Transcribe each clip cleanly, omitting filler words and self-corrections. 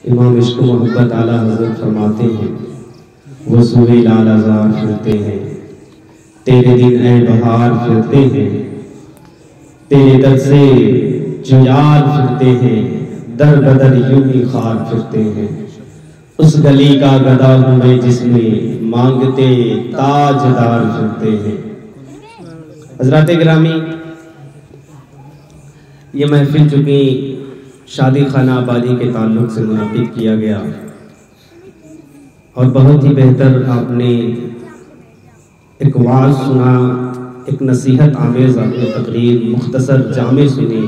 امام عشق و محبت اعلیٰ حضرت فرماتے ہیں وہ سوئے لال ازار پھرتے ہیں، تیرے دن اے بہار پھرتے ہیں، تیرے در سے جو یار پھرتے ہیں، در بدر یوں ہی خار پھرتے ہیں۔ اس گلی کا گدا ہوں میں جس میں مانگتے تاجدار پھرتے ہیں۔ حضرات گرامی، یہ محفل چونکہ شادی خانہ آبادی کے تعلق سے منعقد کیا گیا اور بہت ہی بہتر آپ نے ایک وعظ سنا، ایک نصیحت آمیز آپ نے تقریر مختصر جامع سنی،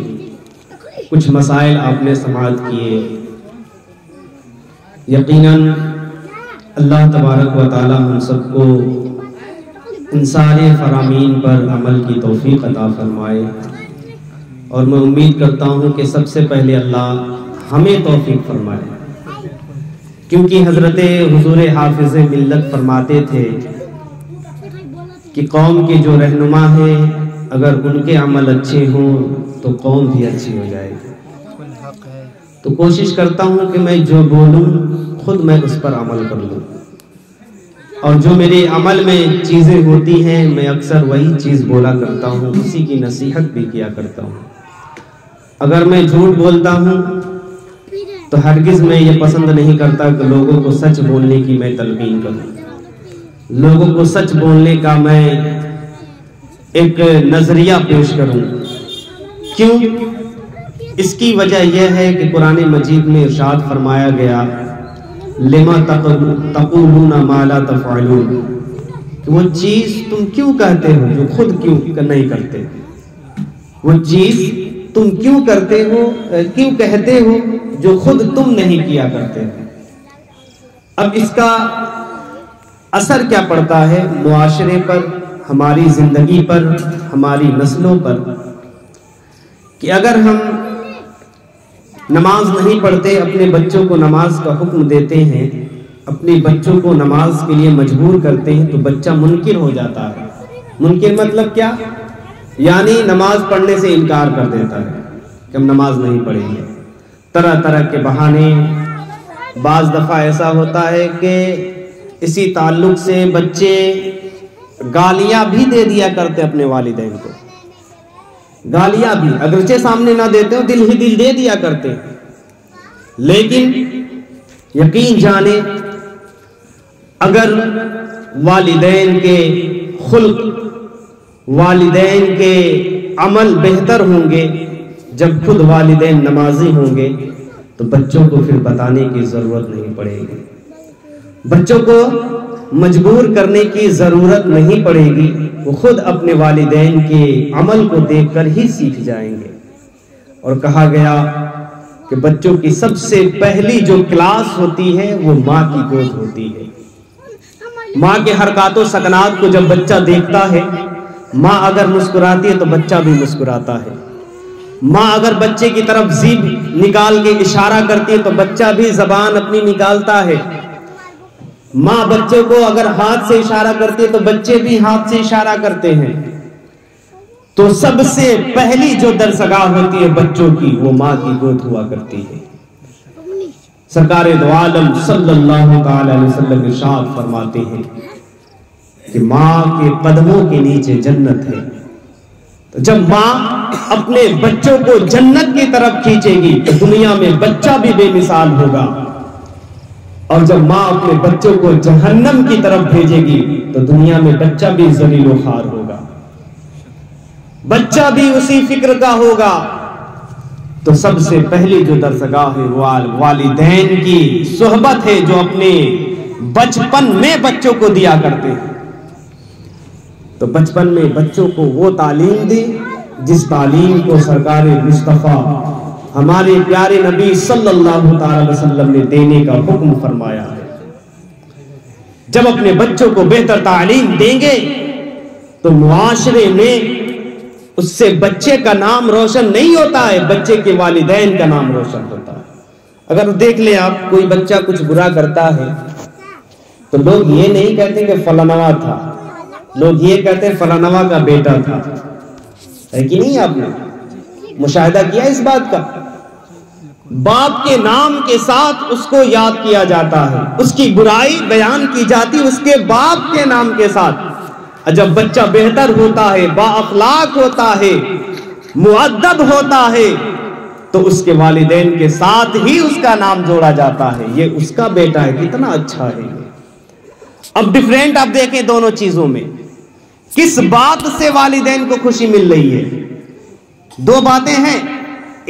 کچھ مسائل آپ نے سماعت کیے۔ یقیناً اللہ تبارک و تعالی ہم سب کو ان سارے فرامین پر عمل کی توفیق عطا فرمائے، اور میں امید کرتا ہوں کہ سب سے پہلے اللہ ہمیں توفیق فرمائے، کیونکہ حضرت حضور حافظ ملت فرماتے تھے کہ قوم کے جو رہنما ہیں اگر ان کے عمل اچھے ہوں تو قوم بھی اچھی ہو جائے گی۔ تو کوشش کرتا ہوں کہ میں جو بولوں خود میں اس پر عمل کر لوں، اور جو میرے عمل میں چیزیں ہوتی ہیں میں اکثر وہی چیز بولا کرتا ہوں، اسی کی نصیحت بھی کیا کرتا ہوں۔ اگر میں جھوٹ بولتا ہوں تو ہرگز میں یہ پسند نہیں کرتا کہ لوگوں کو سچ بولنے کی میں تلقین کروں، لوگوں کو سچ بولنے کا میں ایک نظریہ پیش کروں۔ کیوں؟ اس کی وجہ یہ ہے کہ قرآن مجید میں ارشاد فرمایا گیا لما تقولون ما لا تفعلون، کہ وہ چیز تم کیوں کہتے ہو جو خود کیوں نہیں کرتے، وہ چیز تم کیوں کرتے ہو، کیوں کہتے ہو جو خود تم نہیں کیا کرتے۔ اب اس کا اثر کیا پڑتا ہے معاشرے پر، ہماری زندگی پر، ہماری نسلوں پر، کہ اگر ہم نماز نہیں پڑھتے، اپنے بچوں کو نماز کا حکم دیتے ہیں، اپنے بچوں کو نماز کے لیے مجبور کرتے ہیں تو بچہ منکر ہو جاتا ہے۔ منکر مطلب کیا؟ یعنی نماز پڑھنے سے انکار کر دیتا ہے کہ ہم نماز نہیں پڑھیں گے، طرح طرح کے بہانے۔ بعض دفعہ ایسا ہوتا ہے کہ اسی تعلق سے بچے گالیاں بھی دے دیا کرتے اپنے والدین کو، گالیاں بھی اگرچہ سامنے نہ دیتے ہو دل ہی دل دے دیا کرتے، لیکن یقین جانے اگر والدین کے خلق، والدین کے عمل بہتر ہوں گے، جب خود والدین نمازی ہوں گے تو بچوں کو پھر بتانے کی ضرورت نہیں پڑے گی، بچوں کو مجبور کرنے کی ضرورت نہیں پڑے گی، وہ خود اپنے والدین کے عمل کو دیکھ کر ہی سیکھ جائیں گے۔ اور کہا گیا کہ بچوں کی سب سے پہلی جو کلاس ہوتی ہے وہ ماں کی گود ہوتی ہے۔ ماں کے حرکات و سکنات کو جب بچہ دیکھتا ہے، ماں اگر مسکراتی ہے تو بچہ بھی مسکراتا ہے، ماں اگر بچے کی طرف جیب نکال کے اشارہ کرتی ہے تو بچہ بھی زبان اپنی نکالتا ہے، ماں بچے کو اگر ہاتھ سے اشارہ کرتی ہے تو بچے بھی ہاتھ سے اشارہ کرتے ہیں۔ تو سب سے پہلی جو درسگاہ ہوتی ہے بچوں کی وہ ماں کی گود ہوا کرتی ہے۔ سرکار دو عالم صلی اللہ تعالی علیہ وسلم ارشاد فرماتے ہیں کہ ماں کے قدموں کے نیچے جنت ہے۔ تو جب ماں اپنے بچوں کو جنت کی طرف کھینچے گی تو دنیا میں بچہ بھی بے مثال ہوگا، اور جب ماں اپنے بچوں کو جہنم کی طرف بھیجے گی تو دنیا میں بچہ بھی ذلیل و خوار ہوگا، بچہ بھی اسی فکر کا ہوگا۔ تو سب سے پہلی جو درسگاہ ہے وہ والدین کی صحبت ہے، جو اپنے بچپن میں بچوں کو دیا کرتے ہیں۔ تو بچپن میں بچوں کو وہ تعلیم دے جس تعلیم کو سرکار مصطفیٰ ہمارے پیارے نبی صلی اللہ تعالی وسلم نے دینے کا حکم فرمایا ہے۔ جب اپنے بچوں کو بہتر تعلیم دیں گے تو معاشرے میں اس سے بچے کا نام روشن نہیں ہوتا ہے، بچے کے والدین کا نام روشن ہوتا ہے۔ اگر دیکھ لیں آپ، کوئی بچہ کچھ برا کرتا ہے تو لوگ یہ نہیں کہتے کہ فلانوا تھا، لوگ یہ کہتے ہیں فلانوا کا بیٹا تھا، ہے کہ نہیں؟ آپ نے مشاہدہ کیا اس بات کا؟ باپ کے نام کے ساتھ اس کو یاد کیا جاتا ہے، اس کی برائی بیان کی جاتی اس کے باپ کے نام کے ساتھ۔ جب بچہ بہتر ہوتا ہے، با اخلاق ہوتا ہے، مؤدب ہوتا ہے، تو اس کے والدین کے ساتھ ہی اس کا نام جوڑا جاتا ہے، یہ اس کا بیٹا ہے، کتنا اچھا ہے یہ۔ اب ڈیفرنٹ آپ دیکھیں دونوں چیزوں میں، کس بات سے والدین کو خوشی مل رہی ہے؟ دو باتیں ہیں،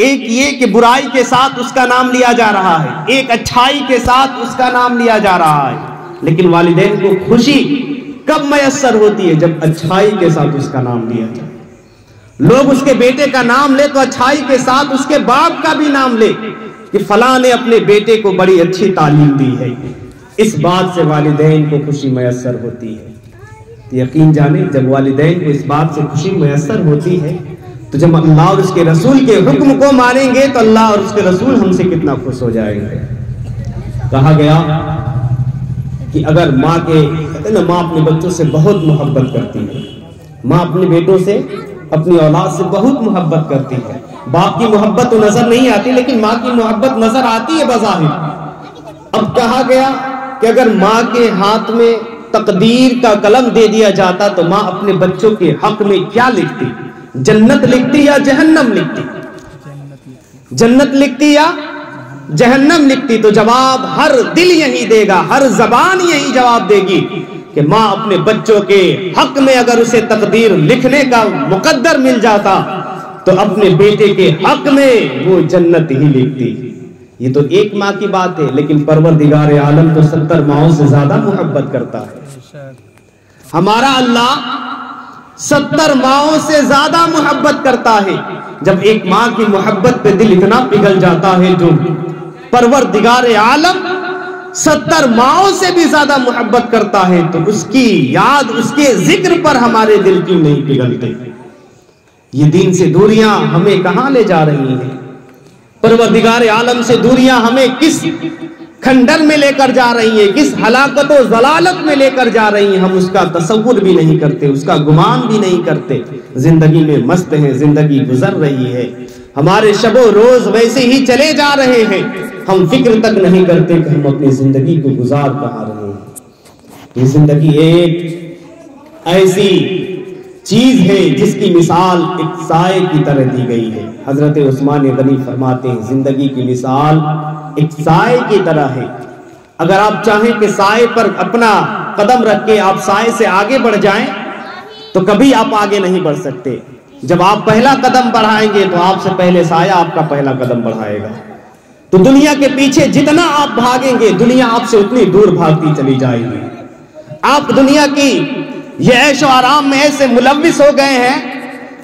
ایک یہ کہ برائی کے ساتھ اس کا نام لیا جا رہا ہے، ایک اچھائی کے ساتھ اس کا نام لیا جا رہا ہے، لیکن والدین کو خوشی کب میسر ہوتی ہے؟ جب اچھائی کے ساتھ اس کا نام لیا جائے۔ لوگ اس کے بیٹے کا نام لے تو اچھائی کے ساتھ اس کے باپ کا بھی نام لے کہ فلاں نے اپنے بیٹے کو بڑی اچھی تعلیم دی ہے، اس بات سے والدین کو خوشی میسر ہوتی ہے۔ یقین جانے جب والدین کو اس بات سے خوشی میسر ہوتی ہے تو جب اللہ اور اس کے رسول کے حکم کو مانیں گے تو اللہ اور اس کے رسول ہم سے کتنا خوش ہو جائیں گے۔ کہا گیا کہ اگر ماں اپنے بچوں سے بہت محبت کرتی ہے، ماں اپنے بیٹوں سے، اپنی اولاد سے بہت محبت کرتی ہے۔ باپ کی محبت تو نظر نہیں آتی لیکن ماں کی محبت نظر آتی ہے بظاہر۔ اب کہا گیا کہ اگر ماں کے ہاتھ میں تقدیر کا قلم دے دیا جاتا تو ماں اپنے بچوں کے حق میں کیا لکھتی؟ جنت لکھتی یا جہنم لکھتی؟ جنت لکھتی یا جہنم لکھتی؟ تو جواب ہر دل یہی دے گا، ہر زبان یہی جواب دے گی کہ ماں اپنے بچوں کے حق میں اگر اسے تقدیر لکھنے کا مقدر مل جاتا تو اپنے بیٹے کے حق میں وہ جنت ہی لکھتی۔ یہ تو ایک ماں کی بات ہے، لیکن پروردگار عالم تو 70 ماؤں سے زیادہ محبت کرتا ہے۔ ہمارا اللہ 70 ماؤں سے زیادہ محبت کرتا ہے۔ جب ایک ماں کی محبت پہ دل اتنا پگھل جاتا ہے، جو پروردگار عالم 70 ماؤں سے بھی زیادہ محبت کرتا ہے، تو اس کی یاد، اس کے ذکر پر ہمارے دل کیوں نہیں پگھلتے؟ یہ دین سے دوریاں ہمیں کہاں لے جا رہی ہیں؟ پروردگار عالم سے دوریاں ہمیں کس کھنڈر میں لے کر جا رہی ہیں، کس ہلاکت و ضلالت میں لے کر جا رہی ہیں، ہم اس کا تصور بھی نہیں کرتے، اس کا گمان بھی نہیں کرتے۔ زندگی میں مست ہیں، زندگی گزر رہی ہے، ہمارے شب و روز ویسے ہی چلے جا رہے ہیں، ہم فکر تک نہیں کرتے کہ ہم اپنی زندگی کو گزار کہاں رہے ہیں۔ یہ زندگی ایک ایسی چیز ہے جس کی مثال ایک سائے کی طرح دی گئی ہے۔ حضرت عثمان غنی فرماتے ہیں زندگی کی مثال ایک سائے کی طرح ہے۔ اگر آپ چاہیں کہ سائے پر اپنا قدم رکھ کے آپ سائے سے آگے بڑھ جائیں تو کبھی آپ آگے نہیں بڑھ سکتے۔ جب آپ پہلا قدم بڑھائیں گے تو آپ سے پہلے سایہ آپ کا پہلا قدم بڑھائے گا۔ تو دنیا کے پیچھے جتنا آپ بھاگیں گے دنیا آپ سے اتنی دور بھاگتی چلی جائے گی۔ آپ دنیا کی یہ عیش و آرام میں ایسے ملوث ہو گئے ہیں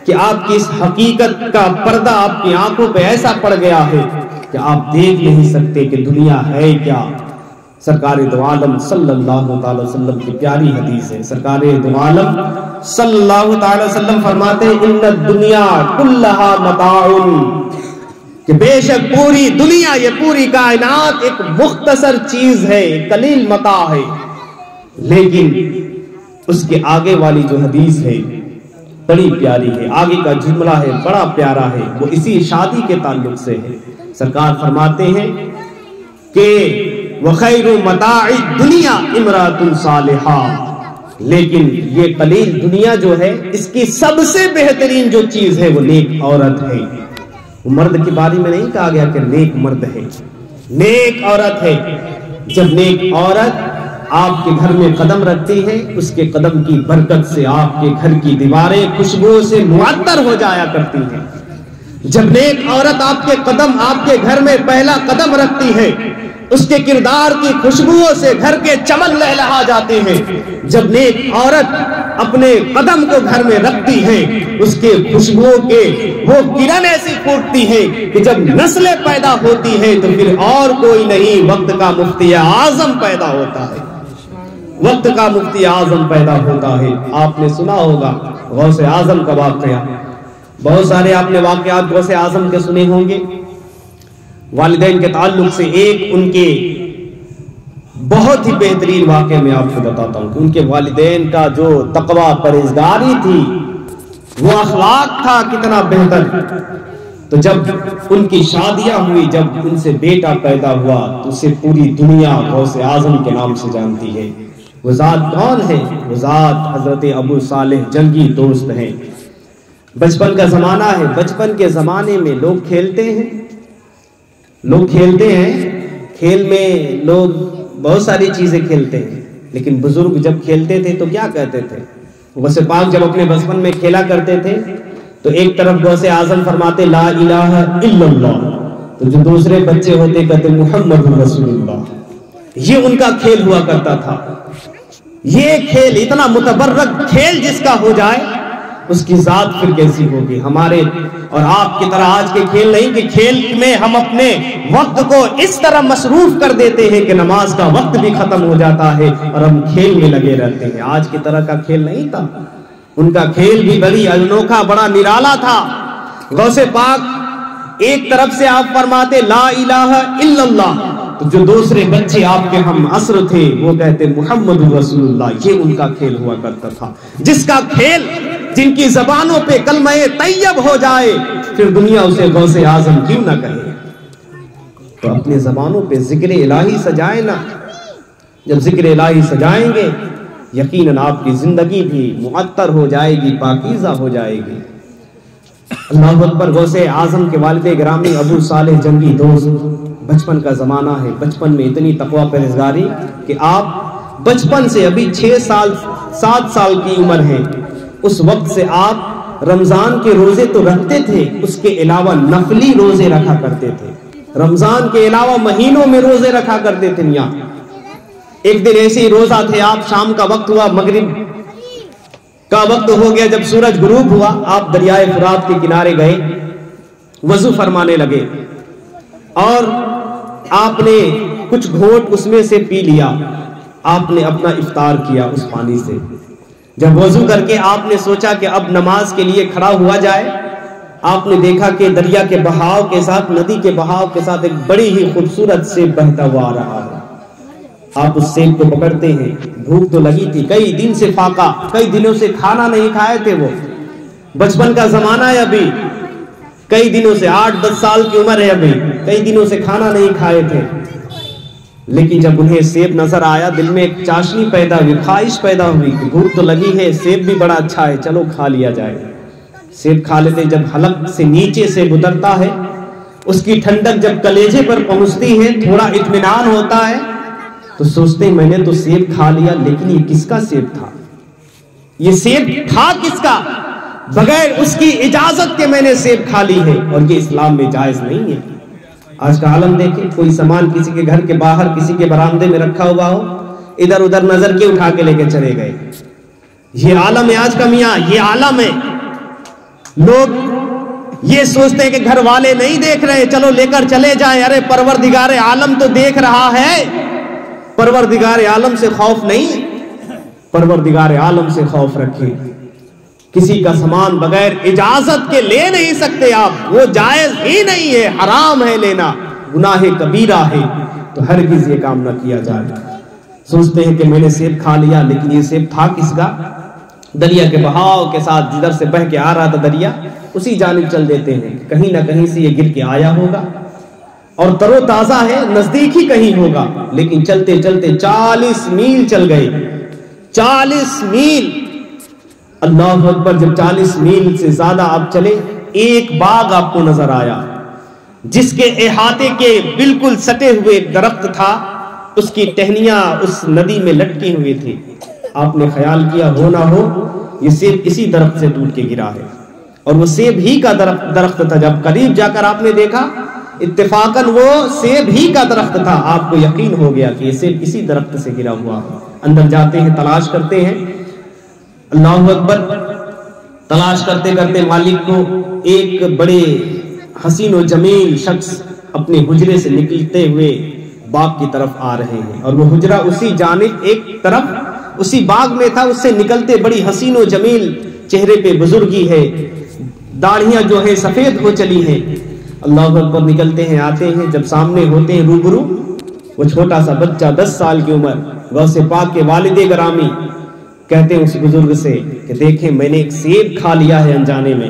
کہ آپ کی اس حقیقت کا پردہ آپ کی آنکھوں پہ ایسا پڑ گیا ہے کہ آپ دیکھ نہیں سکتے کہ دنیا ہے کیا۔ سرکار دو عالم صلی اللہ تعالی وسلم کی پیاری حدیث ہے۔ سرکار دو عالم صلی اللہ تعالی وسلم فرماتے ہیں ان الدنیا کلھا متاع، کہ بے شک پوری دنیا، یہ پوری کائنات ایک مختصر چیز ہے، قلیل متاع ہے، لیکن اس کے آگے والی جو حدیث ہے بڑی پیاری ہے، آگے کا جملہ ہے بڑا پیارا ہے، وہ اسی شادی کے تعلق سے ہے۔ سرکار فرماتے ہیں کہ وَخَيْرُ مَتَاعِ الدُّنْيَا امْرَأَةٌ صَالِحَةٌ، لیکن یہ قلیل دنیا جو ہے اس کی سب سے بہترین جو چیز ہے وہ نیک عورت ہے۔ وہ مرد کے بارے میں نہیں کہا گیا کہ نیک مرد ہے، نیک عورت ہے۔ جب نیک عورت آپ کے گھر میں قدم رکھتی ہے اس کے قدم کی برکت سے آپ کے گھر کی دیواریں خوشبو سے معطر ہو جایا کرتی ہیں۔ جب نیک عورت آپ کے گھر میں پہلا قدم رکھتی ہے اس کے کردار کی خوشبوؤں سے گھر کے چمن لہلہا جاتے ہیں۔ جب نیک عورت اپنے قدم کو گھر میں رکھتی ہے اس کے خوشبوؤں کے وہ کرن ایسی پھوٹتی ہے کہ جب نسلیں پیدا ہوتی ہیں تو پھر اور کوئی نہیں، وقت کا مفتی اعظم پیدا ہوتا ہے، وقت کا مفتی اعظم پیدا ہوتا ہے۔ آپ نے سنا ہوگا غوث اعظم کا واقعہ، بہت سارے آپ نے واقعات غوث اعظم کے سنے ہوں گے۔ والدین کے تعلق سے ایک ان کے بہت ہی بہترین واقعہ میں آپ کو بتاتا ہوں کہ ان کے والدین کا جو تقوی پرہیزگاری تھی، وہ اخلاق تھا کتنا بہتر۔ تو جب ان کی شادیاں ہوئی، جب ان سے بیٹا پیدا ہوا تو اسے پوری دنیا غوث اعظم کے نام سے جانتی ہے۔ وہ ذات کون ہے؟ وہ ذات حضرت ابو صالح جنگی دوست ہیں۔ بچپن کا زمانہ ہے، بچپن کے زمانے میں لوگ کھیلتے ہیں، کھیل میں لوگ بہت ساری چیزیں کھیلتے ہیں، لیکن بزرگ جب کھیلتے تھے تو کیا کہتے تھے؟ غوث پاک جب اپنے بچپن میں کھیلا کرتے تھے تو ایک طرف غوث اعظم فرماتے لا الہ الا اللہ، تو جو دوسرے بچے ہوتے کہتے محمد رسول اللہ۔ یہ ان کا کھیل ہوا کرتا تھا۔ یہ کھیل اتنا متبرک کھیل جس کا ہو جائے اس کی ذات پھر کیسی ہوگی؟ ہمارے اور آپ کی طرح آج کے کھیل نہیں کہ کھیل میں ہم اپنے وقت کو اس طرح مصروف کر دیتے ہیں کہ نماز کا وقت بھی ختم ہو جاتا ہے اور ہم کھیل میں لگے رہتے ہیں۔ آج کی طرح کا کھیل نہیں تھا، ان کا کھیل بھی بڑی انوکھا، بڑا نرالا تھا۔ غوث پاک ایک طرف سے آپ فرماتے لا الہ الا اللہ، تو جو دوسرے بچے آپ کے ہم عصر تھے وہ کہتے محمد رسول اللہ۔ یہ ان کا کھیل ہوا کرتا تھا، جس کا کھیل جن کی زبانوں پہ کلمہ طیب ہو جائے پھر دنیا اسے غوث اعظم کیوں نہ کہے۔ تو اپنے زبانوں پہ ذکر الہی سجائے نا، جب ذکر الہی سجائیں گے یقیناً آپ کی زندگی بھی معطر ہو جائے گی، پاکیزہ ہو جائے گی۔ اللہ اکبر۔ غوث اعظم کے والد گرامی ابو صالح جنگی دوست، بچپن کا زمانہ ہے، بچپن میں اتنی تقویٰ پرہیزگاری کہ آپ بچپن سے ابھی 7 سال کی عمر ہے، اس وقت سے آپ رمضان کے روزے تو رکھتے تھے، اس کے علاوہ نفلی روزے رکھا کرتے تھے۔ رمضان کے علاوہ مہینوں میں روزے رکھا کرتے تھے میاں۔ ایک دن ایسے ہی روزہ تھے آپ، شام کا وقت ہوا، مغرب کا وقت ہو گیا، جب سورج غروب ہوا آپ دریائے فرات کے کنارے گئے، وضو فرمانے لگے اور آپ نے کچھ گھونٹ اس میں سے پی لیا۔ آپ نے اپنا افطار کیا اس پانی سے۔ جب وضو کر کے آپ نے سوچا کہ اب نماز کے لیے کھڑا ہوا جائے، آپ نے دیکھا کہ دریا کے بہاؤ کے ساتھ، ندی کے بہاؤ کے ساتھ ایک بڑی ہی خوبصورت سیب بہتا ہوا آ رہا ہے۔ آپ اس سیب کو پکڑتے ہیں، بھوک تو لگی تھی، کئی دن سے فاقہ، کئی دنوں سے کھانا نہیں کھائے تھے، وہ بچپن کا زمانہ ہے، ابھی کئی دنوں سے 8-10 سال کی عمر ہے، ابھی کئی دنوں سے کھانا نہیں کھائے تھے، لیکن جب انہیں سیب نظر آیا دل میں ایک چاشنی پیدا ہوئی، خواہش پیدا ہوئی کہ بھوک تو لگی ہے، سیب بھی بڑا اچھا ہے، چلو کھا لیا جائے۔ سیب کھا لیتے، جب حلق سے نیچے سے گزرتا ہے، اس کی ٹھنڈک جب کلیجے پر پہنچتی ہے، تھوڑا اطمینان ہوتا ہے، تو سوچتے ہیں میں نے تو سیب کھا لیا، لیکن یہ کس کا سیب تھا؟ یہ سیب تھا کس کا؟ بغیر اس کی اجازت کے میں نے سیب کھا لی ہے، اور یہ اسلام میں جائز نہیں ہے۔ آج کا عالم دیکھیں، کوئی سامان کسی کے گھر کے باہر کسی کے برآمدے میں رکھا ہوا ہو، ادھر ادھر نظر کے اٹھا کے لے کے چلے گئے۔ یہ عالم ہے آج کا میاں، یہ عالم ہے۔ لوگ یہ سوچتے ہیں کہ گھر والے نہیں دیکھ رہے، چلو لے کر چلے جائیں، ارے پروردگار عالم تو دیکھ رہا ہے۔ پروردگار عالم سے خوف نہیں، پروردگار عالم سے خوف رکھیں۔ کسی کا سامان بغیر اجازت کے لے نہیں سکتے آپ، وہ جائز ہی نہیں ہے، حرام ہے لینا، گناہ کبیرہ ہے، تو ہرگز یہ کام نہ کیا جائے۔ سوچتے ہیں کہ میں نے سیب کھا لیا، لیکن یہ سیب تھا کس کا؟ دریا کے بہاؤ کے ساتھ جدھر سے بہ کے آ رہا تھا دریا، اسی جانب چل دیتے ہیں، کہیں نہ کہیں سے یہ گر کے آیا ہوگا اور تر و تازہ ہے، نزدیک ہی کہیں ہوگا، لیکن چلتے چلتے 40 میل چل گئے، 40 میل۔ اللہ اکبر۔ جب 40 میل سے زیادہ آپ چلے، ایک باغ آپ کو نظر آیا جس کے احاطے کے بالکل سٹے ہوئے درخت تھا، اس کی ٹہنیاں اس ندی میں لٹکی ہوئی تھی۔ آپ نے خیال کیا ہو نہ ہو یہ سیب اسی درخت سے ٹوٹ کے گرا ہے، اور وہ سیب ہی کا درخت تھا۔ جب قریب جا کر آپ نے دیکھا اتفاقاً وہ سیب ہی کا درخت تھا، آپ کو یقین ہو گیا کہ یہ سیب اسی درخت سے گرا ہوا ہے۔ اندر جاتے ہیں، تلاش کرتے ہیں، اللہ اکبر۔ تلاش کرتے کرتے مالک کو ایک بڑے حسین و جمیل شخص اپنے حجرے سے نکلتے ہوئے باغ کی طرف آ رہے ہیں، اور وہ حجرہ اسی جانب ایک طرف اسی باغ میں تھا، اس سے نکلتے بڑی حسین و جمیل، چہرے پہ بزرگی ہے، داڑھیاں جو ہے سفید ہو چلی ہیں۔ اللہ اکبر۔ نکلتے ہیں، آتے ہیں، جب سامنے ہوتے ہیں روبرو، وہ چھوٹا سا بچہ 10 سال کی عمر، غوث پاک کے والد گرامی کہتے ہیں اس بزرگ سے کہ دیکھیں میں نے ایک سیب کھا لیا ہے انجانے میں،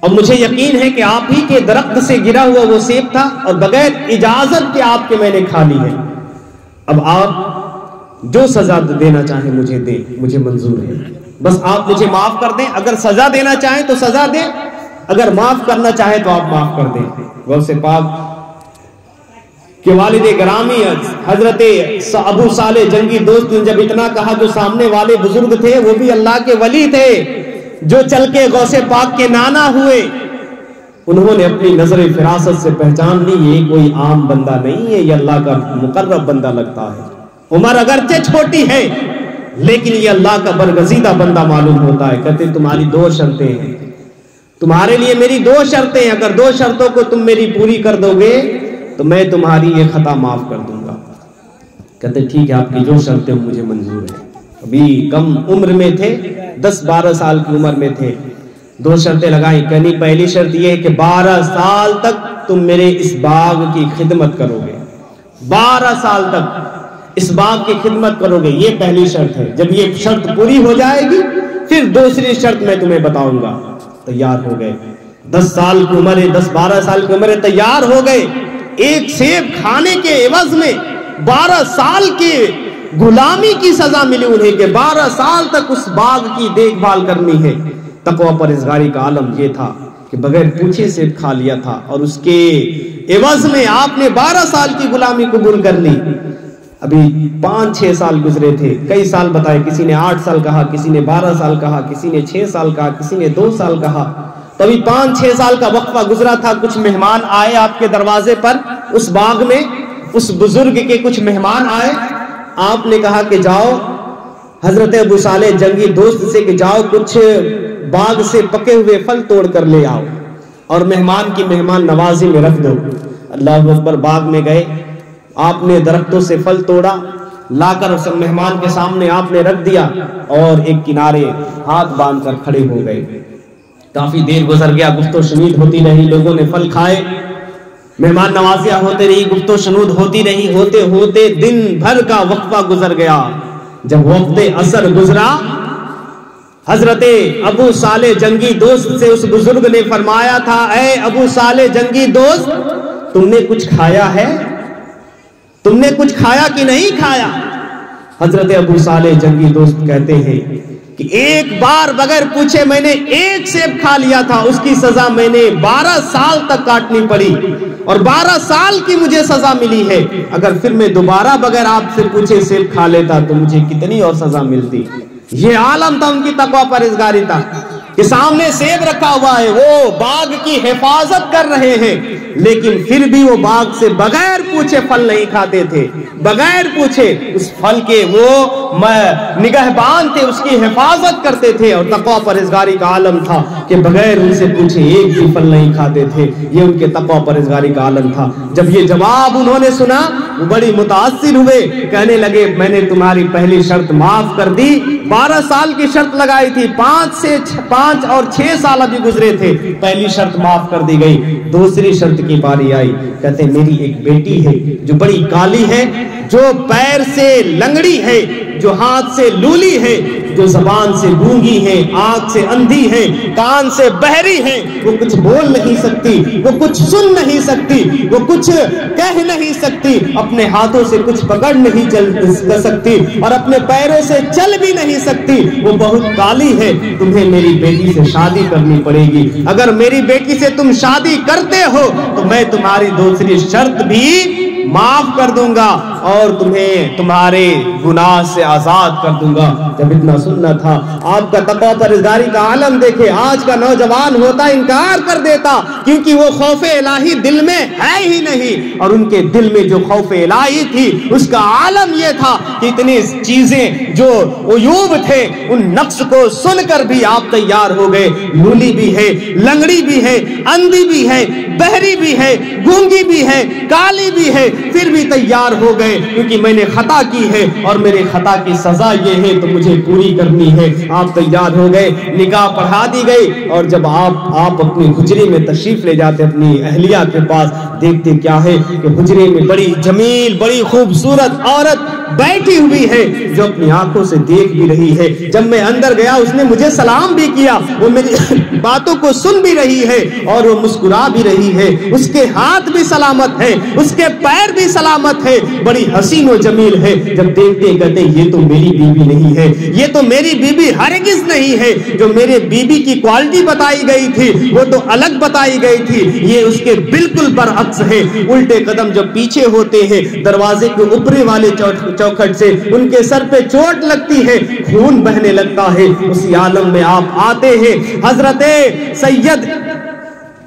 اور مجھے یقین ہے کہ آپ ہی کے درخت سے گرا ہوا وہ سیب تھا اور بغیر اجازت کے آپ کے میں نے کھا لی ہے. اب آپ جو سزا دینا چاہیں مجھے دیں، مجھے منظور ہے. بس آپ مجھے معاف کر دیں. اگر سزا دینا چاہیں تو سزا دیں، اگر معاف کرنا چاہیں تو آپ معاف کر دیں. غوث پاک کہ والد گرامی حضرت ابو صالح جنگی دوست نے جب اتنا کہا، جو سامنے والے بزرگ تھے وہ بھی اللہ کے ولی تھے، جو چل کے غوث پاک کے نانا ہوئے، انہوں نے اپنی نظر فراست سے پہچان لی یہ کوئی عام بندہ نہیں ہے، یہ اللہ کا مقرب بندہ لگتا ہے. عمر اگرچہ چھوٹی ہے لیکن یہ اللہ کا برگزیدہ بندہ معلوم ہوتا ہے. کہتے تمہاری 2 شرطیں ہیں، تمہارے لیے میری 2 شرطیں ہیں، اگر 2 شرطوں کو تم میری پوری کر دو گے تو میں تمہاری یہ خطا معاف کر دوں گا. کہتے ٹھیک ہے، آپ کی جو شرطیں مجھے منظور ہیں. ابھی کم عمر میں تھے، 10-12 سال کی عمر میں تھے. 2 شرطیں لگائیں. کہنی پہلی شرط یہ ہے کہ 12 سال تک تم میرے اس باغ کی خدمت کرو گے. 12 سال تک اس باغ کی خدمت کرو گے، یہ پہلی شرط ہے. جب یہ شرط پوری ہو جائے گی پھر دوسری شرط میں تمہیں بتاؤں گا. تیار ہو گئے. 10 سال کی عمر ہے، 10-12 سال کی عمر ہے، تیار ہو گئے. ایک سیب کھانے کے عوض میں 12 سال کی غلامی کی سزا ملی انہیں کہ 12 سال تک اس باغ کی دیکھ بھال کرنی ہے. تقویٰ پرہیزگاری کا عالم یہ تھا کہ بغیر پوچھے سیب کھا لیا تھا اور اس کے عوض میں آپ نے 12 سال کی غلامی قبول کر لی. ابھی 5-6 سال گزرے تھے، کئی سال بتائے، کسی نے 8 سال کہا، کسی نے 12 سال کہا، کسی نے 6 سال کہا، کسی نے 2 سال کہا. تو ابھی 5-6 سال کا وقفہ گزرا تھا. کچھ مہمان آئے آپ کے دروازے پر اس باغ میں، اس بزرگ کے کچھ مہمان آئے. آپ نے کہا کہ جاؤ حضرت ابو صالح جنگی دوست سے کہ جاؤ کچھ باغ سے پکے ہوئے پھل توڑ کر لے آؤ اور مہمان کی مہمان نوازی میں رکھ دو. اللہ اکبر. باغ میں گئے، آپ نے درختوں سے پھل توڑا، لا کر اس مہمان کے سامنے آپ نے رکھ دیا اور ایک کنارے ہاتھ باندھ کر کھڑے ہو گئے. کافی دیر گزر گیا، گفت و شنید ہوتی رہی، لوگوں نے پھل کھائے، مہمان نوازیاں ہوتے رہی، گفت و شنود ہوتی رہی. ہوتے ہوتے دن بھر کا وقفہ گزر گیا. جب وقت عصر گزرا، حضرت ابو صالح جنگی دوست سے اس بزرگ نے فرمایا تھا، اے ابو صالح جنگی دوست، تم نے کچھ کھایا ہے؟ تم نے کچھ کھایا کہ نہیں کھایا؟ حضرت ابو صالح جنگی دوست کہتے ہیں کہ ایک بار بغیر پوچھے میں نے 1 سیب کھا لیا تھا، اس کی سزا میں نے 12 سال تک کاٹنی پڑی اور 12 سال کی مجھے سزا ملی ہے. اگر پھر میں دوبارہ بغیر آپ سے پوچھے سیب کھا لیتا تو مجھے کتنی اور سزا ملتی. یہ عالم تھا ان کی تقویٰ پرہیزگاری تھا کہ سامنے سیب رکھا ہوا ہے، وہ باغ کی حفاظت کر رہے ہیں لیکن پھر بھی وہ باغ سے بغیر پوچھے پھل نہیں کھاتے تھے. بغیر پوچھے اس پھل کے وہ نگہبان تھے، اس کی حفاظت کرتے تھے. اور تقویٰ پرہیزگاری کا عالم تھا کہ بغیر ان سے پوچھے ایک بھی پھل نہیں کھاتے تھے. یہ ان کے تقویٰ پرہیزگاری کا عالم تھا. جب یہ جواب انہوں نے سنا وہ بڑی متاثر ہوئے، کہنے لگے میں نے تمہاری پہلی شرط معاف کر دی. 12 سال کی شرط لگائی تھی، 5 اور 6 سال ابھی گزرے تھے، پہلی شرط معاف کر دی گئی. دوسری شرط کی باری آئی. کہتے میری ایک بیٹی ہے جو بڑی کالی ہے، جو پیر سے لنگڑی ہے، جو ہاتھ سے لولی ہے، جو زبان سے گونگی ہے، آنکھ سے اندھی ہے، کان سے بہری ہے. وہ کچھ بول نہیں سکتی، وہ کچھ سن نہیں سکتی، وہ کچھ کہہ نہیں سکتی، اپنے ہاتھوں سے کچھ پکڑ نہیں کر سکتی اور اپنے پیروں سے چل بھی نہیں سکتی. وہ بہت کالی ہے. تمہیں میری بیٹی سے شادی کرنی پڑے گی. اگر میری بیٹی سے تم شادی کرتے ہو تو میں تمہاری دوسری شرط بھی معاف کر دوں گا اور تمہیں تمہارے گناہ سے آزاد کر دوں گا. جب اتنا سننا تھا، آپ کا تقویٰ پرہیزگاری کا عالم دیکھے. آج کا نوجوان ہوتا انکار کر دیتا کیونکہ وہ خوف الہی دل میں ہے ہی نہیں، اور ان کے دل میں جو خوف الہی تھی اس کا عالم یہ تھا کہ اتنی چیزیں جو عیوب تھے ان نقص کو سن کر بھی آپ تیار ہو گئے. لولی بھی ہے، لنگڑی بھی ہے، اندھی بھی ہے، بہری بھی ہے، گونگی بھی ہے، کالی بھی ہے، پھر بھی تیار ہو گئے کیونکہ میں نے خطا کی ہے اور میرے خطا کی سزا یہ ہے تو مجھے پوری کرنی ہے. آپ تیار ہو گئے، نکاح پڑھا دی گئی. اور جب آپ اپنی حجرے میں تشریف لے جاتے اپنی اہلیہ کے پاس، دیکھتے کیا ہے کہ حجرے میں بڑی جمیل، بڑی خوبصورت عورت بیٹھی ہوئی ہے جو اپنی آنکھوں سے دیکھ بھی رہی ہے. جب میں اندر گیا اس نے مجھے سلام بھی کیا, وہ میری باتوں کو سن بھی رہی ہے اور وہ مسکرا بھی رہی ہے. اس کے ہاتھ بھی سلامت ہے, اس کے پیر بھی سلامت ہے, بڑی حسین و جمیل ہے. جب دیکھتے کہتے یہ تو میری بیوی نہیں ہے, یہ تو میری بیوی ہرگز نہیں ہے. جو میرے بیوی کی کوالٹی بتائی گئی تھی وہ تو الگ بتائی گئی تھی, یہ اس کے بالکل برعکس ہے. الٹے قدم جب پیچھے ہوتے ہیں دروازے کے اوپری والے چوکھٹ سے ان کے سر پہ چوٹ لگتی ہے, خون بہنے لگتا ہے. اسی عالم میں آپ آتے ہیں,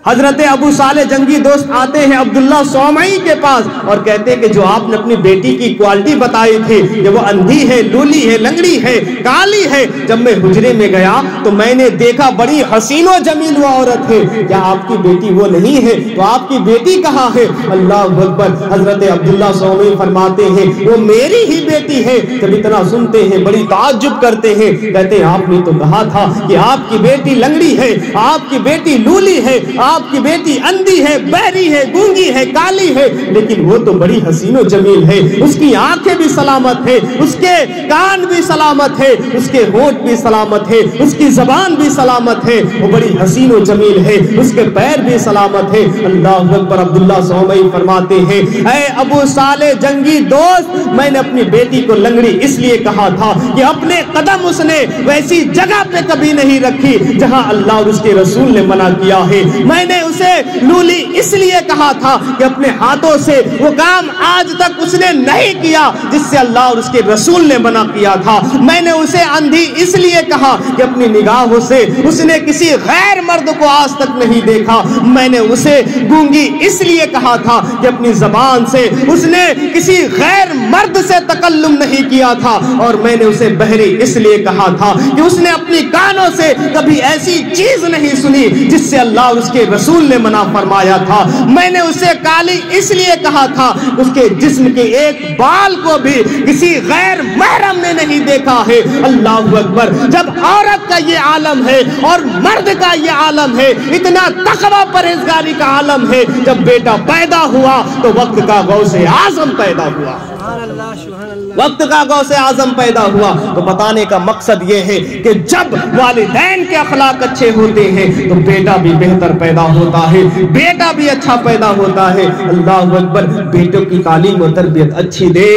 حضرت ابو صالح جنگی دوست آتے ہیں عبداللہ صومعی کے پاس اور کہتے ہیں کہ جو آپ نے اپنی بیٹی کی کوالٹی بتائی تھی کہ وہ اندھی ہے, لولی ہے, لنگڑی ہے, کالی ہے, جب میں حجرے میں گیا تو میں نے دیکھا بڑی حسین و جمیل وہ عورت ہے, کیا آپ کی بیٹی وہ نہیں ہے؟ تو آپ کی بیٹی کہاں ہے؟ اللہ اکبر. حضرت عبداللہ صومعی فرماتے ہیں وہ میری ہی بیٹی ہے. جب اتنا سنتے ہیں بڑی تعجب کرتے ہیں, کہتے ہیں آپ نے تو کہا تھا کہ آپ کی بیٹی لنگڑی ہے, آپ کی بیٹی لولی ہے, آپ کی بیٹی اندھی ہے, بہری ہے, گونگی ہے, کالی ہے, لیکن وہ تو بڑی حسین و جمیل ہے. اس کی آنکھیں بھی سلامت ہے, اس کے کان بھی سلامت ہے, اس کے ہونٹ بھی سلامت ہے, اس کی زبان بھی سلامت ہے, وہ بڑی حسین و جمیل ہے, اس کے پیر بھی سلامت ہے. اللہ اکبر. عبداللہ صومعی فرماتے ہیں اے ابو صالح جنگی دوست, میں نے اپنی بیٹی کو لنگڑی اس لیے کہا تھا کہ اپنے قدم اس نے ویسی جگہ پہ کبھی نہیں رکھی جہاں اللہ اور اس کے رسول نے منع کیا ہے. میں نے اسے لولی اس لیے کہا تھا کہ اپنے ہاتھوں سے وہ کام آج تک اس نے نہیں کیا جس سے اللہ اور اس کے رسول نے منع کیا تھا. میں نے اسے اندھی اس لیے کہا کہ اپنی نگاہوں سے اس نے کسی غیر مرد کو آج تک نہیں دیکھا. میں نے اسے گونگی اس لیے کہا تھا کہ اپنی زبان سے اس نے کسی غیر مرد سے تکلم نہیں کیا تھا. اور میں نے اسے بہری اس لیے کہا تھا کہ اس نے اپنی کانوں سے کبھی ایسی چیز نہیں سنی جس سے اللہ اور اس کے رسول نے منع فرمایا تھا. میں نے اسے کالی اس لیے کہا تھا اس کے جسم کے ایک بال کو بھی کسی غیر محرم نے نہیں دیکھا ہے. اللہ اکبر. جب عورت کا یہ عالم ہے اور مرد کا یہ عالم ہے, اتنا تقوی پرہیزگاری کا عالم ہے, جب بیٹا پیدا ہوا تو وقت کا غوث اعظم پیدا ہوا, وقت کا غوث اعظم پیدا ہوا. تو بتانے کا مقصد یہ ہے کہ جب والدین کے اخلاق اچھے ہوتے ہیں تو بیٹا بھی بہتر پیدا ہوتا ہے, بیٹا بھی اچھا پیدا ہوتا ہے. اللہ اکبر. بیٹوں کی تعلیم و تربیت اچھی دے,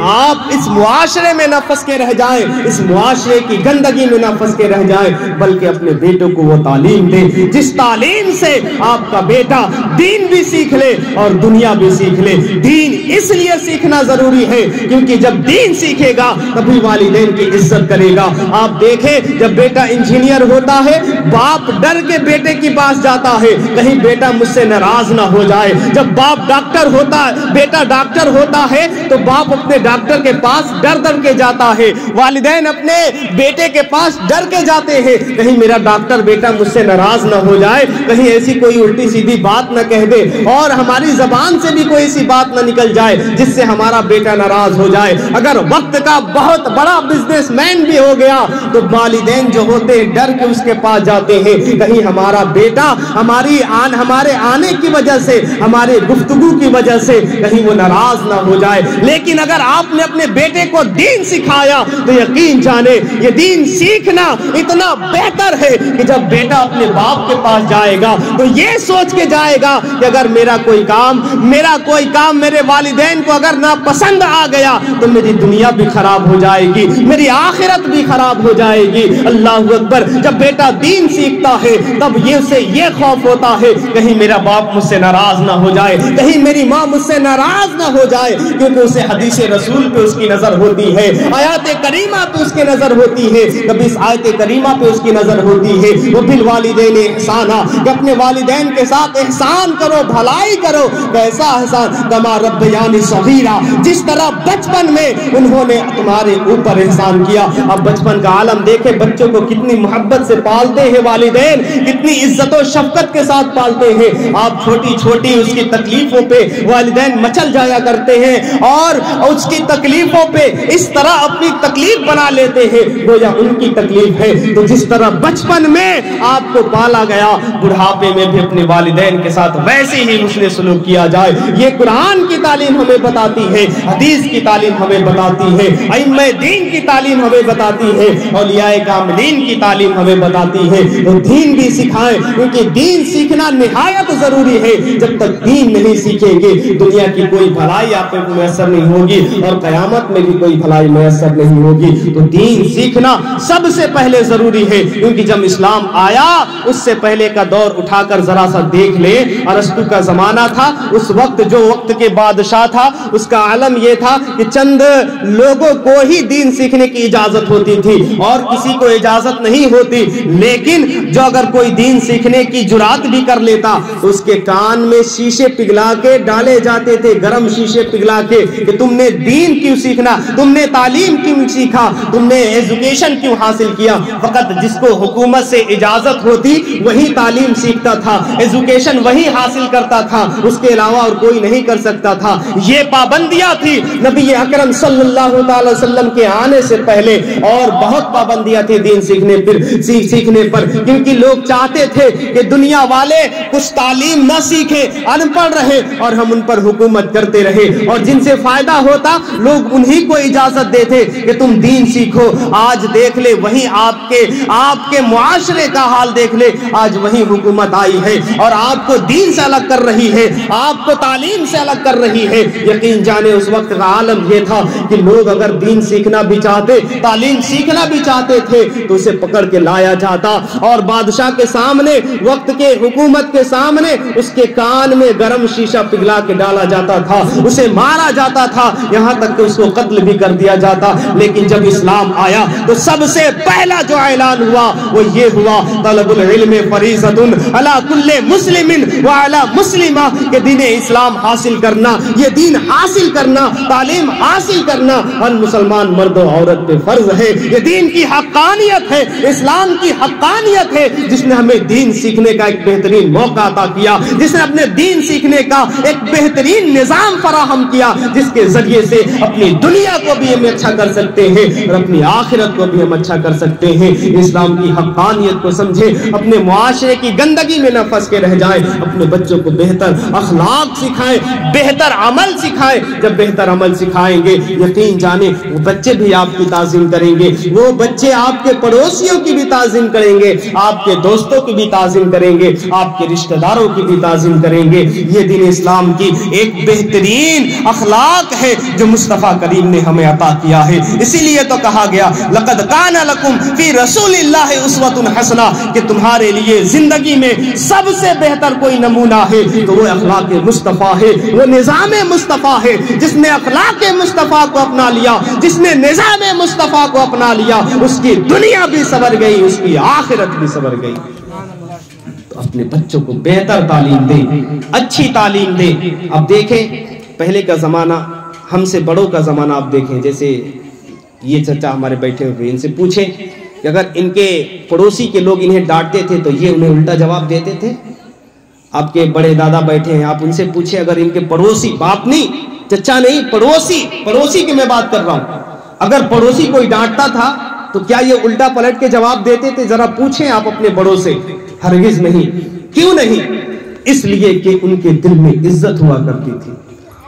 آپ اس معاشرے میں نہ پھنس کے رہ جائیں, اس معاشرے کی گندگی میں نہ پھنس کے رہ جائیں, بلکہ اپنے بیٹوں کو وہ تعلیم دے جس تعلیم سے آپ کا بیٹا دین بھی سیکھ لے اور دنیا بھی سیکھ لے. دین اس لیے سیکھنا ضروری ہے کیونکہ جب دین سیکھے گا تبھی والدین کی عزت کرے گا. آپ دیکھیں جب بیٹا انجینئر ہوتا ہے باپ ڈر کے بیٹے کے پاس جاتا ہے کہیں بیٹا مجھ سے ناراض نہ ہو جائے. جب باپ ڈاکٹر ہوتا ہے, بیٹا ڈاکٹر ہوتا ہے تو باپ اپنے ڈاکٹر کے پاس ڈر کے جاتا ہے. والدین اپنے بیٹے کے پاس ڈر کے جاتے ہیں کہیں میرا ڈاکٹر بیٹا مجھ سے ناراض نہ ہو جائے, کہیں ایسی کوئی الٹی سیدھی بات نہ کہہ دے اور ہماری زبان سے بھی کوئی ایسی بات نہ نکل جائے جس سے ہمارا بیٹا ناراض ہو جائے. اگر وقت کا بہت بڑا بزنس مین بھی ہو گیا تو والدین جو ہوتے ہیں ڈر کے اس کے پاس جاتے ہیں کہیں ہمارا بیٹا ہمارے آنے کی وجہ سے, ہمارے گفتگو کی وجہ سے کہیں وہ ناراض نہ ہو جائے. لیکن اگر آپ نے اپنے بیٹے کو دین سکھایا تو یقین جانے یہ دین سیکھنا اتنا بہتر ہے کہ جب بیٹا اپنے باپ کے پاس جائے گا تو یہ سوچ کے جائے گا کہ اگر میرا کوئی کام میرے والدین کو اگر نہ پسند آ گیا تو میری دنیا بھی خراب ہو جائے گی, میری آخرت بھی خراب ہو جائے گی. اللہ اکبر. جب بیٹا دین سیکھتا ہے تب یہ خوف ہوتا ہے کہیں میرا باپ مجھ سے ناراض نہ ہو جائے, کہیں میری ماں مجھ سے ناراض نہ ہو جائے, کیونکہ اسے حدیث رسول پہ اس کی نظر ہوتی ہے, آیات کریمہ پہ اس کی نظر ہوتی ہے. کبھی اس آیت کریمہ پہ اس کی نظر ہوتی ہے وہ بالوالدین احسانا, کہ اپنے والدین کے ساتھ احسان کرو, بھلائی کرو. کیسا احسان؟ کما ربیانی صغیرا, جس طرح بچپن میں انہوں نے تمہارے اوپر احسان کیا. اب بچپن کا عالم دیکھے بچوں کو کتنی محبت سے پالتے ہیں والدین, کتنی عزت و شفقت کے ساتھ پالتے ہیں. آپ چھوٹی چھوٹی اس کی تکلیفوں پہ والدین مچل جایا کرتے ہیں اور اس کی تکلیفوں پہ اس طرح اپنی تکلیف بنا لیتے ہیں گویا ان کی تکلیف ہے. تو جس طرح بچپن میں آپ کو پالا گیا بڑھاپے میں بھی اپنے والدین کے ساتھ ویسے ہی حسن سلوک کیا جائے. یہ قرآن کی تعلیم ہمیں بتاتی ہے. حدیث کی تعلیم ہمیں بتاتی ہے، ائمہ دین کی تعلیم ہمیں بتاتی ہے، اولیاء کاملین کی تعلیم ہمیں بتاتی ہے۔ تو دین بھی سکھائیں، کیونکہ دین سیکھنا نہایت ضروری ہے۔ جب تک دین نہیں سیکھیں گے دنیا کی کوئی بھلائی آپ کو میسر نہیں ہوگی، اور قیامت میں بھی کوئی بھلائی میسر نہیں ہوگی۔ تو دین سیکھنا سب سے پہلے ضروری ہے، کیونکہ جب اسلام آیا اس سے پہلے کا دور اٹھا کر ذرا سا دیکھ لیں۔ ارسطو کا زمانہ تھا، اس وقت جو وقت کے بادشاہ تھا اس کا عالم یہ تھا کہ چند لوگوں کو ہی دین سیکھنے کی اجازت ہوتی تھی اور کسی کو اجازت نہیں ہوتی، لیکن جو اگر کوئی دین سیکھنے کی جرات بھی کر لیتا تو اس کے کان میں شیشے پگھلا کے ڈالے جاتے تھے، گرم شیشے پگھلا کے، کہ تم نے دین کیوں سیکھنا، تم نے تعلیم کیوں سیکھا، تم نے ایجوکیشن کیوں حاصل کیا۔ فقط جس کو حکومت سے اجازت ہوتی وہی تعلیم سیکھتا تھا، ایجوکیشن وہی حاصل کرتا تھا، اس کے علاوہ اور کوئی نہیں کر سکتا تھا۔ یہ پابندیاں تھی نبی اکرم صلی اللہ تعالی وسلم کے آنے سے پہلے، اور بہت پابندیاں تھی دین سیکھنے پر، کیونکہ لوگ چاہتے تھے کہ دنیا والے کچھ تعلیم نہ سیکھے، ان پڑھ رہے اور ہم ان پر حکومت کرتے رہے، اور جن سے فائدہ ہوتا لوگ انہی کو اجازت دیتے کہ تم دین سیکھو۔ آج دیکھ لے وہی آپ کے معاشرے کا حال دیکھ لے، آج وہی حکومت آئی ہے اور آپ کو دین سے الگ کر رہی ہے، آپ کو تعلیم سے الگ کر رہی ہے۔ یقین جانے اس وقت کا عالم یہ تھا کہ لوگ اگر دین سیکھنا بھی چاہتے، تعلیم سیکھنا بھی چاہتے تھے تو اسے پکڑ کے لایا جاتا اور بادشاہ کے سامنے، وقت کے حکومت کے سامنے اس کے کان میں گرم شیشہ پگھلا کے ڈالا جاتا تھا، اسے مارا جاتا تھا، یہاں تک کہ اس کو قتل بھی کر دیا جاتا۔ لیکن جب اسلام آیا تو سب سے پہلا جو اعلان ہوا وہ یہ ہوا، طلب العلم فریضۃ علی کل مسلم وعلی مسلمہ، کہ دین اسلام حاصل کرنا، یہ دین حاصل کرنا، تعلیم حاصل کرنا ہر مسلمان مرد و عورت پہ فرض ہے۔ یہ دین کی حقانیت ہے، اسلام کی حقانیت ہے، جس نے ہمیں دین سیکھنے کا ایک بہترین موقع عطا کیا، جس نے اپنے دین سیکھنے کا ایک بہترین نظام فراہم کیا، جس کے ذریعے سے اپنی دنیا کو بھی ہم اچھا کر سکتے ہیں اور اپنی آخرت کو بھی ہم اچھا کر سکتے ہیں۔ اسلام کی حقانیت کو سمجھیں، اپنے معاشرے کی گندگی میں نہ پھنس کے رہ جائیں، اپنے بچوں کو بہتر اخلاق سکھائیں، بہتر عمل سکھائیں۔ جب بہتر عمل سکھائیں گے یقین جانے وہ بچے بھی آپ کی تعظیم کریں گے، وہ بچے آپ کے پڑوسیوں کی بھی تعظیم کریں گے، آپ کے دوستوں کی بھی تعظیم کریں گے، آپ کے رشتہ داروں کی بھی تعظیم کریں گے۔ یہ دین اسلام کی ایک بہترین اخلاق ہے جو مصطفیٰ کریم نے ہمیں عطا کیا ہے۔ اسی لیے تو کہا گیا لقد کان لکم فی رسول اللہ اسوۃ حسنہ، کہ تمہارے لیے زندگی میں سب سے بہتر کوئی نمونہ ہے تو وہ اخلاق مصطفیٰ ہے، وہ نظام مصطفیٰ ہے۔ جس نے اخلاق مصطفیٰ کو اپنا لیا، جس نے نظام مصطفیٰ کو اپنا لیا، اس کی دنیا بھی سنور گئی، اس کی آخرت بھی سنور گئی۔ تو اپنے بچوں کو بہتر تعلیم دیں، اچھی تعلیم دیں۔ اب دیکھیں پہلے کا زمانہ، ہم سے بڑوں کا زمانہ آپ دیکھیں، جیسے یہ چچا ہمارے بیٹھے ہوئے، ان سے پوچھیں کہ اگر ان کے پڑوسی کے لوگ انہیں ڈانٹتے تھے تو یہ انہیں الٹا جواب دیتے تھے۔ آپ کے بڑے دادا بیٹھے ہیں، آپ ان سے پوچھیں اگر ان کے پڑوسی، باپ نہیں، چچا نہیں، پڑوسی کی میں بات کر رہا ہوں، اگر پڑوسی کوئی ڈانٹتا تھا تو کیا یہ الٹا پلٹ کے جواب دیتے تھے؟ ذرا پوچھیں آپ اپنے بڑوں سے۔ ہرگز نہیں۔ کیوں نہیں؟ اس لیے کہ ان کے دل میں عزت ہوا کرتی تھی،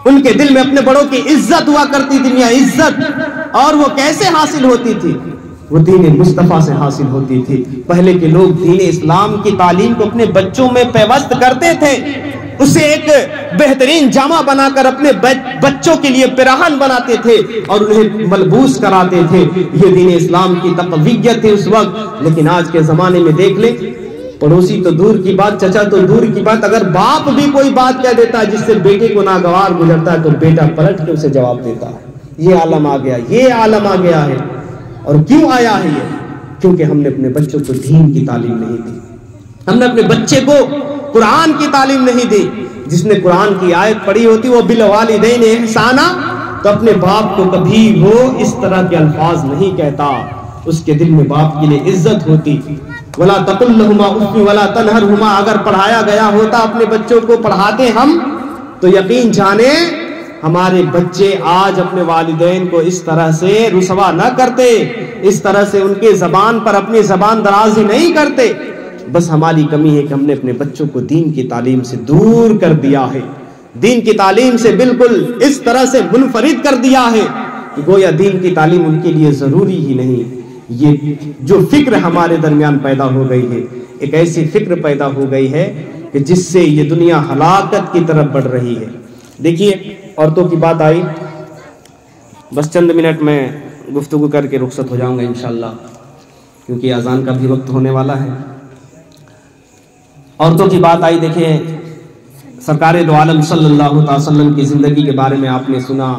ان کے دل میں اپنے بڑوں کی عزت ہوا کرتی تھی، میاں عزت۔ اور وہ کیسے حاصل ہوتی تھی؟ وہ دین مصطفیٰ سے حاصل ہوتی تھی۔ پہلے کے لوگ دین اسلام کی تعلیم کو اپنے بچوں میں پیوست کرتے تھے، اسے ایک بہترین جامہ بنا کر اپنے بچوں کے لیے پیراہن بناتے تھے اور انہیں ملبوس کراتے تھے۔ یہ دین اسلام کی تقویت تھی اس وقت۔ لیکن آج کے زمانے میں دیکھ لیں، پڑوسی تو دور کی بات، چچا تو دور کی بات، اگر باپ بھی کوئی بات کہہ دیتا ہے جس سے بیٹے کو ناگوار گزرتا ہے تو بیٹا پلٹ کے اسے جواب دیتا ہے۔ یہ عالم آ گیا، یہ عالم آ گیا ہے۔ اور کیوں آیا ہے یہ؟ کیونکہ ہم نے اپنے بچوں کو دین کی تعلیم نہیں دی، ہم نے اپنے بچے کو قرآن کی تعلیم نہیں دی۔ جس نے قرآن کی آیت پڑھی ہوتی وہ بالوالدین احسانا، تو اپنے باپ کو کبھی وہ اس طرح کے الفاظ نہیں کہتا، اس کے دل میں باپ کے لیے عزت ہوتی۔ ولا تقل لهما اف ولا تنهرهما، اگر پڑھایا گیا ہوتا اپنے بچوں کو پڑھاتے ہم تو یقین جانے ہمارے بچے آج اپنے والدین کو اس طرح سے رسوا نہ کرتے، اس طرح سے ان کے زبان پر اپنی زبان درازی نہیں کرتے۔ بس ہماری کمی ہے کہ ہم نے اپنے بچوں کو دین کی تعلیم سے دور کر دیا ہے۔ دین کی تعلیم سے بالکل اس طرح سے منفرد کر دیا ہے کہ گویا دین کی تعلیم ان کے لیے ضروری ہی نہیں۔ یہ جو فکر ہمارے درمیان پیدا ہو گئی ہے، ایک ایسی فکر پیدا ہو گئی ہے کہ جس سے یہ دنیا ہلاکت کی طرف بڑھ رہی ہے۔ دیکھیے عورتوں کی بات آئی، بس چند منٹ میں گفتگو کر کے رخصت ہو جاؤں گا انشاءاللہ، کیونکہ اذان کا بھی وقت ہونے والا ہے۔ عورتوں کی بات آئی، دیکھیں سرکار دو عالم صلی اللہ علیہ وسلم کی زندگی کے بارے میں آپ نے سنا،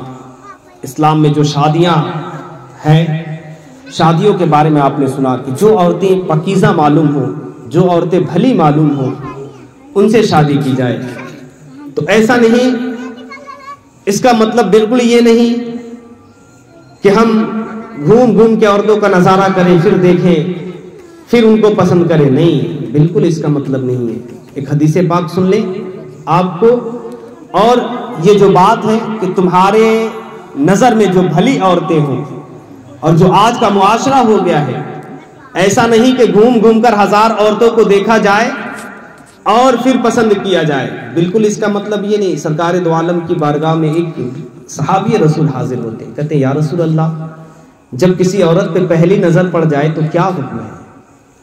اسلام میں جو شادیاں ہیں، شادیوں کے بارے میں آپ نے سنا کہ جو عورتیں پاکیزہ معلوم ہوں، جو عورتیں بھلی معلوم ہوں، ان سے شادی کی جائے۔ تو ایسا نہیں، اس کا مطلب بالکل یہ نہیں کہ ہم گھوم گھوم کے عورتوں کا نظارہ کریں، پھر دیکھیں، پھر ان کو پسند کریں، نہیں، بالکل اس کا مطلب نہیں ہے۔ ایک حدیث پاک سن لیں آپ کو، اور یہ جو بات ہے کہ تمہارے نظر میں جو بھلی عورتیں ہوں، اور جو آج کا معاشرہ ہو گیا ہے، ایسا نہیں کہ گھوم گھوم کر 1000 عورتوں کو دیکھا جائے اور پھر پسند کیا جائے، بالکل اس کا مطلب یہ نہیں۔ سرکار دو عالم کی بارگاہ میں ایک صحابی رسول حاضر ہوتے، کہتے ہیں یا رسول اللہ، جب کسی عورت پہ پہلی نظر پڑ جائے تو کیا حکم ہے؟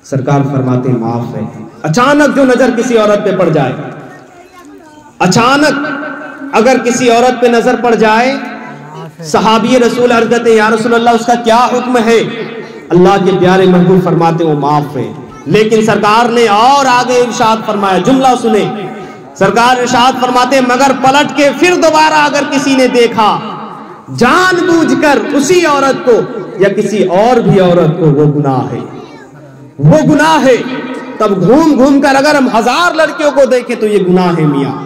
سرکار فرماتے ہیں معاف ہے۔ اچانک جو نظر کسی عورت پہ پڑ جائے، اچانک اگر کسی عورت پہ نظر پڑ جائے، صحابی رسول عرض کرتے ہیں یا رسول اللہ اس کا کیا حکم ہے؟ اللہ کے پیارے محبوب فرماتے ہیں وہ معاف ہے۔ لیکن سرکار نے اور آگے ارشاد فرمایا، جملہ سنیں، سرکار ارشاد فرماتے ہیں مگر پلٹ کے پھر دوبارہ اگر کسی نے دیکھا جان بوجھ کر اسی عورت کو یا کسی اور بھی عورت کو، وہ گناہ ہے، وہ گناہ ہے۔ تب گھوم گھوم کر اگر ہم 1000 لڑکیوں کو دیکھیں تو یہ گناہ ہے میاں۔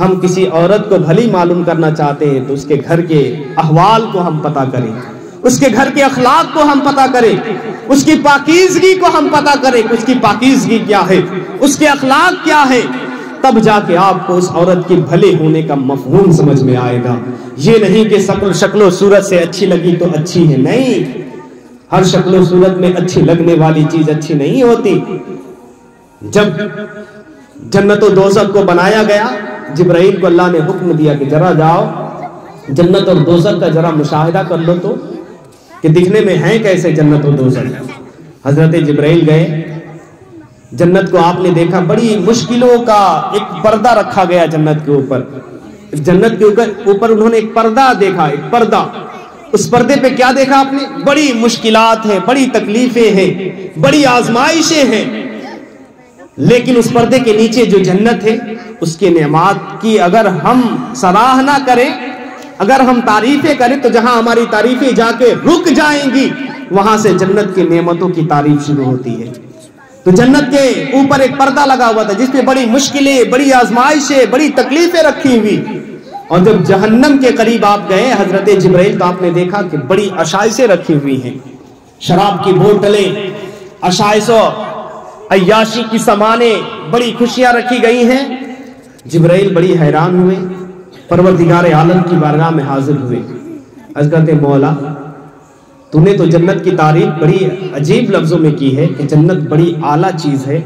ہم کسی عورت کو بھلی معلوم کرنا چاہتے ہیں تو اس کے گھر کے احوال کو ہم پتہ کریں، اس کے گھر کے اخلاق کو ہم پتہ کریں، اس کی پاکیزگی کو ہم پتہ کریں، اس کی پاکیزگی کیا ہے، اس کے اخلاق کیا ہے، تب جا کے آپ کو اس عورت کے بھلے ہونے کا مفہوم سمجھ میں آئے گا۔ یہ نہیں کہ شکل و صورت سے اچھی لگی تو اچھی ہے، نہیں، ہر شکل و صورت میں اچھی لگنے والی چیز اچھی نہیں ہوتی۔ جب جنت و دوزخ کو بنایا گیا، جبرائیل کو اللہ نے حکم دیا کہ ذرا جاؤ جنت اور دوزخ کا ذرا مشاہدہ کر لو تو کہ دکھنے میں ہیں کیسے جنت و دوزخ۔ حضرت جبرائیل گئے، جنت کو آپ نے دیکھا، بڑی مشکلوں کا ایک پردہ رکھا گیا جنت کے اوپر، جنت کے اوپر انہوں نے ایک پردہ دیکھا، ایک پردہ، اس پردے پہ کیا دیکھا آپ نے؟ بڑی مشکلات ہیں، بڑی تکلیفیں ہیں، بڑی آزمائشیں ہیں، لیکن اس پردے کے نیچے جو جنت ہے اس کے نعمات کی اگر ہم سراہنا کریں، اگر ہم تعریفیں کریں تو جہاں ہماری تعریفیں جا کے رک جائیں گی وہاں سے جنت کی نعمتوں کی تعریف شروع ہوتی ہے۔ تو جنت کے اوپر ایک پردہ لگا ہوا تھا جس پہ بڑی مشکلیں، بڑی آزمائشیں، بڑی تکلیفیں رکھی ہوئی، اور جب جہنم کے قریب آپ گئے حضرت جبرائیل تو آپ نے دیکھا کہ بڑی عشائشیں رکھی ہوئی ہیں، شراب کی بوتلیں، عشائشوں، عیاشی کی سامانیں، بڑی خوشیاں رکھی گئی ہیں۔ جبرائیل بڑی حیران ہوئے، پروردگار عالم کی بارگاہ میں حاضر ہوئے، عرض کرتے مولا تو نے تو جنت کی تعریف بڑی عجیب لفظوں میں کی ہے کہ جنت بڑی اعلیٰ چیز ہے،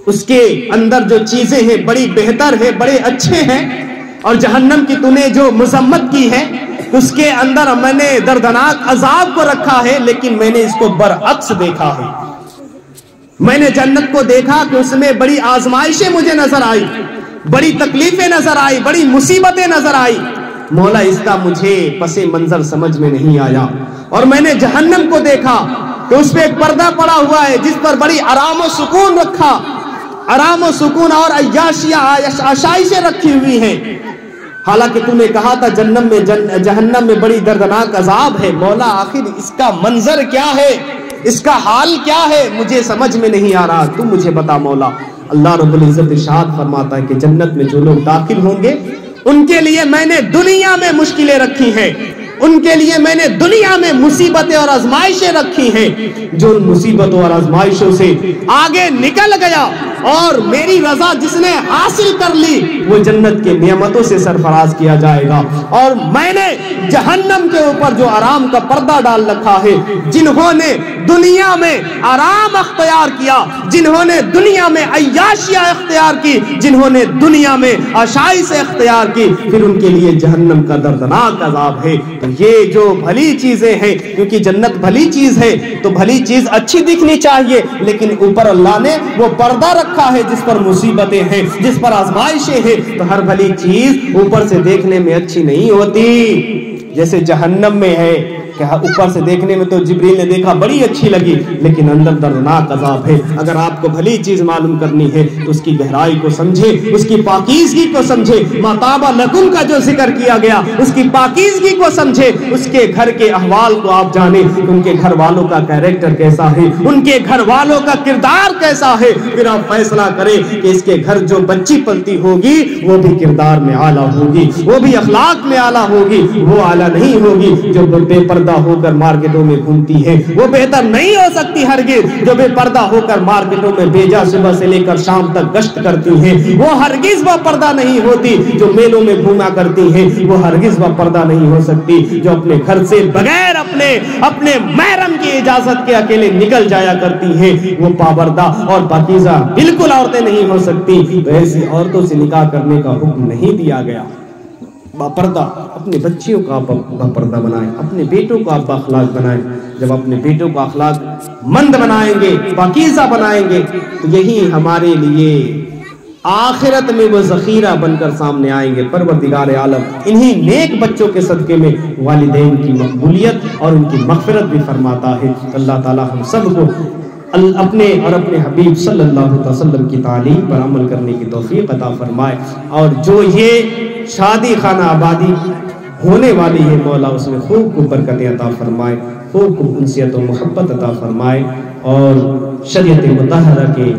اس کے اندر جو چیزیں ہیں بڑی بہتر ہے، بڑے اچھے ہیں، اور جہنم کی تو نے جو مذمت کی ہے اس کے اندر میں نے دردناک عذاب کو رکھا ہے، لیکن میں نے اس کو برعکس دیکھا ہے۔ میں نے جنت کو دیکھا کہ اس میں بڑی آزمائشیں مجھے نظر آئی، بڑی تکلیفیں نظر آئی، بڑی مصیبتیں نظر آئی، مولا اس کا مجھے پس منظر سمجھ میں نہیں آیا۔ اور میں نے جہنم کو دیکھا کہ اس پہ ایک پردہ پڑا ہوا ہے جس پر بڑی آرام و سکون رکھا، آرام و سکون اور عیاشیاں، عشائشیں رکھی ہوئی ہیں، حالانکہ تو نے کہا تھا جہنم میں بڑی دردناک عذاب ہے، مولا آخر اس کا منظر کیا ہے، اس کا حال کیا ہے، مجھے سمجھ میں نہیں آ رہا، تم مجھے بتا مولا۔ اللہ رب العزت ارشاد فرماتا ہے کہ جنت میں جو لوگ داخل ہوں گے ان کے لیے میں نے دنیا میں مشکلیں رکھی ہیں، ان کے لیے میں نے دنیا میں مصیبتیں اور آزمائشیں رکھی ہیں، جو ان مصیبتوں اور آزمائشوں سے آگے نکل گیا اور میری رضا جس نے حاصل کر لی وہ جنت کے نعمتوں سے سرفراز کیا جائے گا۔ اور میں نے جہنم کے اوپر جو آرام کا پردہ ڈال رکھا ہے، جنہوں نے دنیا میں آرام اختیار کیا، جنہوں نے دنیا میں عیاشیاں اختیار کی، جنہوں نے دنیا میں عشائش اختیار کی، پھر ان کے لیے جہنم کا دردناک عذاب ہے۔ تو یہ جو بھلی چیزیں ہیں، کیونکہ جنت بھلی چیز ہے تو بھلی چیز اچھی دکھنی چاہیے، لیکن اوپر اللہ نے وہ پردہ رکھا ہے جس پر مصیبتیں ہیں، جس پر آزمائشیں ہیں، تو ہر بھلی چیز اوپر سے دیکھنے میں اچھی نہیں ہوتی۔ جیسے جہنم میں ہے کہ اوپر سے دیکھنے میں تو جبریل نے دیکھا بڑی اچھی لگی، لیکن اندر دردناک عذاب ہے۔ اگر آپ کو بھلی چیز معلوم کرنی ہے تو اس کی گہرائی کو سمجھے، اس کی پاکیزگی کو سمجھے۔ ما طاب لکم کا جو ذکر کیا گیا اس کی پاکیزگی کو سمجھے، اس کے گھر کے احوال کو آپ جانیں، ان کے گھر والوں کا کیریکٹر کیسا ہے، ان کے گھر والوں کا کردار کیسا ہے، پھر آپ فیصلہ کریں کہ اس کے گھر جو بچی پلتی ہوگی وہ بھی کردار میں اعلیٰ ہوگی، وہ بھی اخلاق میں اعلیٰ ہوگی، وہ اعلیٰ نہیں ہوگی جو بے پردہ ہو کر مارکیٹوں میں گھومتی ہے، وہ بہتر نہیں ہو سکتی ہرگز جو بے پردہ ہو کر مارکیٹوں میں بیجا صبح سے لے کر شام تک گشت کرتی ہیں، وہ ہرگز وہ پردہ نہیں ہوتی جو میلوں میں گھوما کرتی ہیں، وہ ہرگز وہ پردہ نہیں ہو سکتی جو اپنے گھر سے بغیر اپنے محرم کی اجازت کے اکیلے نکل جایا کرتی ہیں، وہ پابردہ اور پاکیزہ بالکل عورتیں نہیں ہو سکتی۔ تو ایسی عورتوں سے نکاح کرنے کا حکم نہیں دیا گیا۔ باپردہ اپنے بچیوں کو آپ باپردہ بنائیں، اپنے بیٹوں کو آپ بااخلاق بنائیں۔ جب اپنے بیٹوں کو اخلاق مند بنائیں گے، پاکیزہ بنائیں گے، تو یہی ہمارے لیے آخرت میں وہ ذخیرہ بن کر سامنے آئیں گے۔ پروردگار عالم انہی نیک بچوں کے صدقے میں والدین کی مقبولیت اور ان کی مغفرت بھی فرماتا ہے۔ اللہ تعالی ہم سب کو اپنے اور اپنے حبیب صلی اللہ علیہ وسلم کی تعلیم پر عمل کرنے کی توفیق عطا فرمائے، اور جو یہ شادی خانہ آبادی ہونے والی ہے مولا اس میں خوب کو برکتیں عطا فرمائے، خوب کو انسیت و محبت عطا فرمائے، اور شریعت مطہرہ کے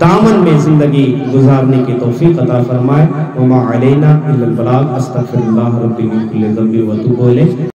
دامن میں زندگی گزارنے کی توفیق عطا فرمائے۔ وما علینا الا البلاغ، استغفر اللہ ربی من کل ذنب و اتوب الیہ۔